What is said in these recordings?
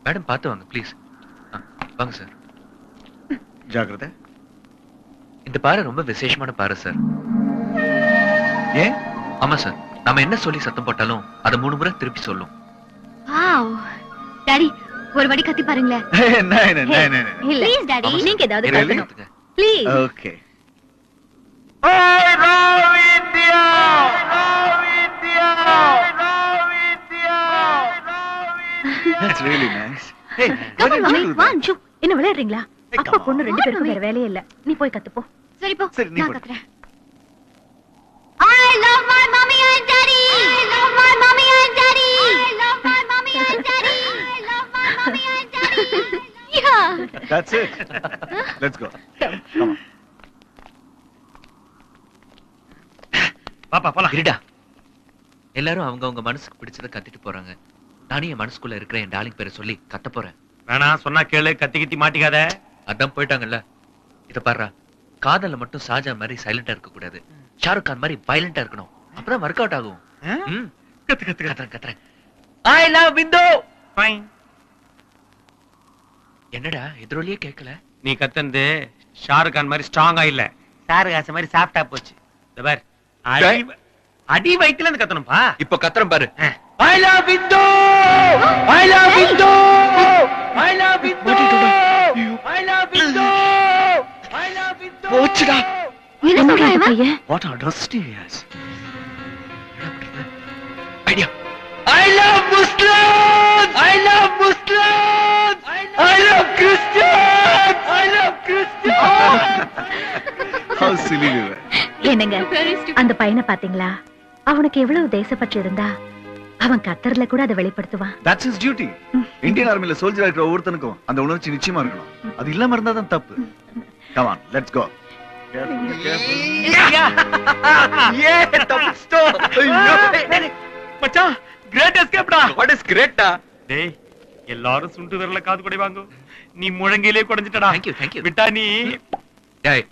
Madam பார்த்து வாங்க please. வாங்க சார். ஜாக்கிரதை. இந்த பாறை ரொம்ப விசேஷமான பாறை சார். ஏன்? ஆமா சார், நாம என்ன சொல்லி சத்தம் போட்டாலும் அதை 3 முறை திருப்பி சொல்லும். வாவ் டாடி, ஒரு வாட்டி கத்தி பாருங்களேன். ப்ளீஸ் டாடி, நீங்க ஏதாவது கத்துங்க please. Okay. That's really nice. Hey, come on mommy, one two. என்ன விளையாடுறீங்களா? அப்பா பொண்ணு ரெண்டு பேருக்கும் வேற வேலையே இல்ல. நீ போய் கத்து போ. சரி போ. நான் கத்துறேன். I love my mommy and daddy. I love my mommy and daddy. I love my mommy and daddy. I love my mommy and daddy. Yeah. That's it. Let's go. Come on. பாப்பா போலாம். இருடா. எல்லாரும் அவங்க மனசுக்கு பிடிச்சத கத்திட்டு போறாங்க. நானே என் மனசுக்குள்ள இருக்கிற என் டார்லிங் பேரை சொல்லி கத்த போறேன். வேணா சொன்னா கேளு, கத்தி மாட்டிக்காத. அதான் போயிட்டாங்கல்ல. இத பாருடா, காதல்ல மட்டும் ஷாஜான் மாதிரி சைலண்டா இருக்க கூடாது. ஷாருக் கான் மாதிரி வயலண்டா இருக்கணும். அப்பதான் ஒர்க் அவுட் ஆகும். கத்துறேன். I love window. ஃபைன். என்னடா எதிரொலியே கேட்கல? நீ கத்தந்து ஷாருக் கான் மாதிரி ஸ்ட்ராங்கா இல்ல, சாருகாச மாதிரி சாஃப்டா போச்சு. இந்த பார், அடி வயித்துல இருந்து கத்தணும்பா. இப்போ கத்துறேன் பாரு. I love window! I love window! I love window! I love window! I love window! போச்சுடா. என்ன சொல்றான் இவன்? What audacity he has. Idea. I love Muslims! I love Muslims! I love Christians! I love Christians! How silly you were. என்னங்க, அந்த பையனை பாத்தீங்களா? அவனுக்கு எவ்வளவு தேசப்பற்று இருந்தா அவன் கத்தர்ல கூட அதை வெளிப்படுத்துவான். That's his duty. இந்தியன் ஆர்மில சோல்ஜரா இருக்கிற ஒவ்வொருத்தனுக்கும் அந்த உணர்ச்சி நிச்சயமா இருக்கணும். அது இல்லாம இருந்தா தான் தப்பு. Come on, let's go. மச்சான், கிரேட் எஸ்கேப்டா. What is great டா? டேய், எல்லாரும் சுண்டு விரல்ல காது குடைவாங்க. நீ முழங்கையிலே குடைஞ்சிட்டடா. Thank you. விட்டா நீ. டேய்,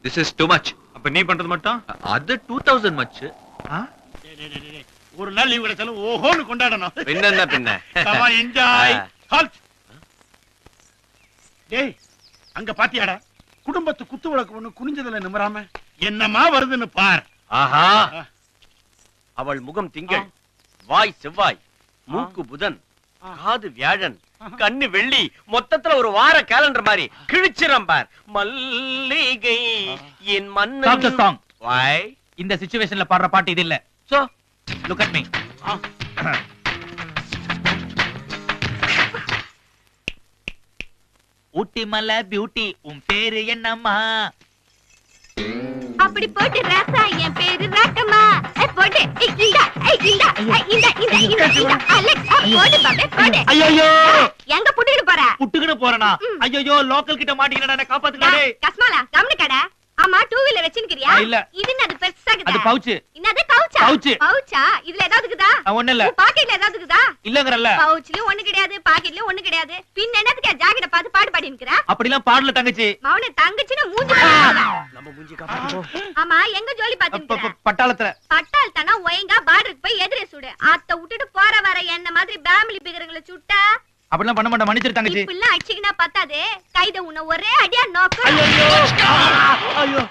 this is too much. அப்ப நீ பண்றது மட்டும் அது 2000 much. ஒரு நாள் லீவ் கிடைச்சாலும் ஓஹோன்னு கொண்டாடணும். பின்ன Come on, enjoy. Halt. டேய், அங்க பாத்தியாடா? குடும்பத்து குத்து விளக்கு ஒண்ணு குனிஞ்சதுல நிமராம என்னமா வருதுன்னு பார். ஆஹா, அவள் முகம் திங்கள், வாய் செவ்வாய், மூக்கு புதன், காது வியாழன், கண்ணு வெள்ளி, மொத்தத்துல ஒரு வார கேலண்டர் மாதிரி கிழிச்சிரம் பார். மல்லிகை என் மன்னன். Stop the song. Why? இந்த சிச்சுவேஷன்ல பாடுற பாட்டு இது இல்ல. So, look at me. ஊட்டி மலை பியூட்டி, உன் பேரு என்னம்மா? அப்படி போட்டு ராசா, என் பேரு ராக்கம்மா. போடு, இந்த அலெக்ஸ், போடு பாபே, போடு. ஐயோ, எங்க புடிட்டு போற? புட்டுக்கிட்டு போறனா? ஐயோ, லோக்கல் கிட்ட மாட்டிக்கிட்டா, என்ன காப்பாத்துக்கடா டேய். கஸ்மாலா, கம்னு கடை. ஆமா, 2 வீலர் வச்சிருக்கியா? இல்ல. இது என்னது பெருசா இருக்குதா? அது பவுச். என்னது கவுச்சா? பவுச்சா? இதுல ஏதாவது இருக்குதா? ஒண்ணு இல்ல. பாக்கெட்ல ஏதாவது இருக்குதா? இல்லங்கறல்ல. பவுச்லயும் ஒண்ணு கிடையாது, பாக்கெட்லயும் ஒண்ணு கிடையாது. பின் என்னதுக்கு ஜாக்கெட்ட பார்த்து பாடு பாடி நிக்கற? அப்படிலாம் பாடல தங்கச்சி. மவனே தங்கச்சினா மூஞ்சி பாரு. நம்ம மூஞ்சி காப்பாத்துறோம். ஆமா, எங்க ஜோலி பாத்து நிக்கற? பட்டாளத்துல. பட்டாள் தானா ஒயங்கா பார்டருக்கு போய் எதிரே சுடு. அத்த விட்டுட்டு போற வர என்ன மாதிரி ஃபேமிலி பிகரங்கள சுட்டா அப்படிலாம் பண்ண மாட்டேன், மன்னிச்சிரு தங்கச்சி. இப்பெல்லாம் அடிச்சிக்கினா பத்தாதே, கைத உன்ன ஒரே அடியா நோக்கு. ஐயோ